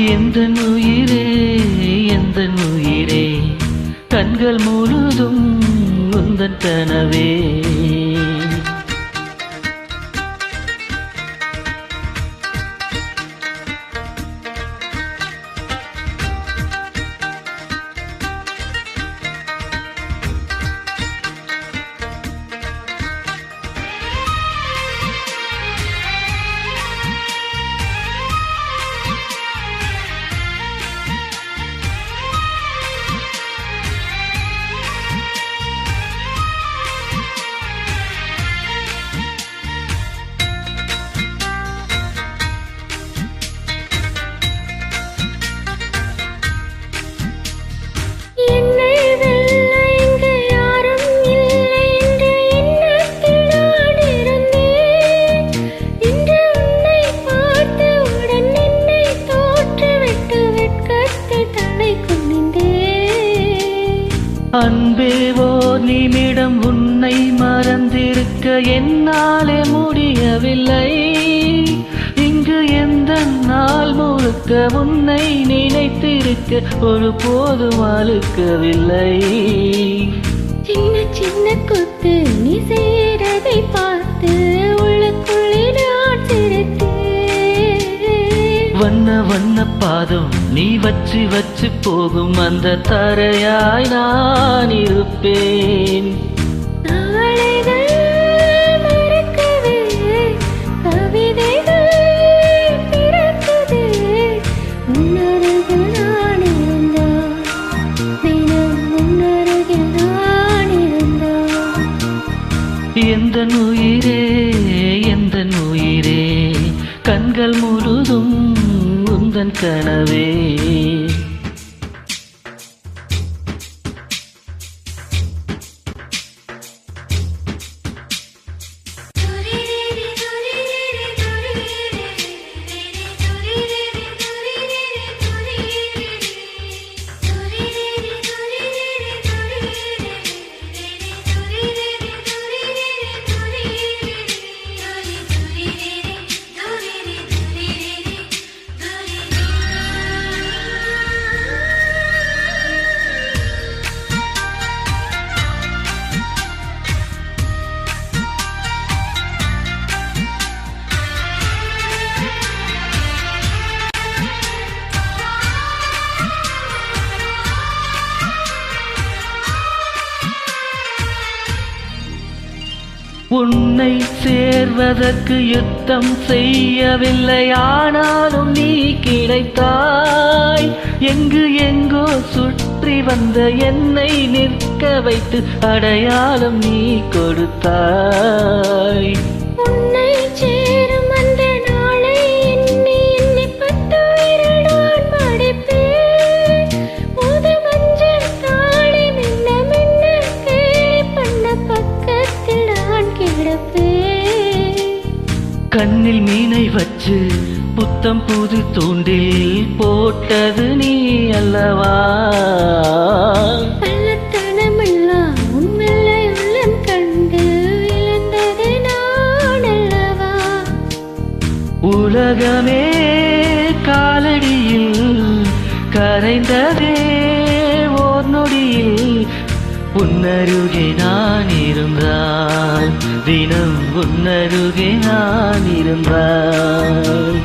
எந்தன் உயிரே எந்தன் உயிரே கண்கள் முழுதும் உந்தன் கனவே அன்பே ஓர் நிமிடம் உன்னை மறந்திருக்க என்னாலே முடியவில்லை இங்கு எந்த நாள் முழுக்க உன்னை நினைத்திருக்க ஒரு போதும் அழுக்கவில்லை சின்ன சின்ன கொத்து நீ செய்யறதை பார்த்து உள்ளுக்குள்ளே நான் சிரித்தேன் வண்ண வண்ண பாதம் நீ வச்சு வச்சு போகும் அந்த தரையாய் நான் இருப்பேன் நாளைகள் மறக்கவே கவிதைகள் பிறக்குது உன்னருகில் நான் இருந்தால் தினம் உன்னருகில் நான் இருந்தால் எந்தன் உயிரே எந்தன் உயிரே கண்கள் முழுதும் உந்தன் கனவே உன்னை சேர்வதற்கு யுத்தம் செய்யவில்லை ஆனாலும் நீ கிடைத்தாய் எங்கு எங்கோ சுற்றி வந்த என்னை நிற்க வைத்து அடையாளம் நீ கொடுத்தாய் உன்னை சேரும் அந்த நாளை எண்ணி எண்ணி பட்டு விரடான் படைப்பேன் முது மஞ்சள் தாளி மின்ன மின்ன கேலி பண்ண பக்கத்தில் நான் கிடப்பேன் கண்ணில் மீனை வச்சு புத்தம் புது தூண்டில் போட்டது நீ அல்லவா கள்ளத்தனமெல்லாம் உன் வெள்ளை உள்ளம் கண்டு இழந்தது நான் அல்லவா உலகமே காலடியில் கரைந்ததே ஓர் நொடியில் உன்னருகே நான் இருந்தால் தினம் உன்னருகே நான் இருந்தால்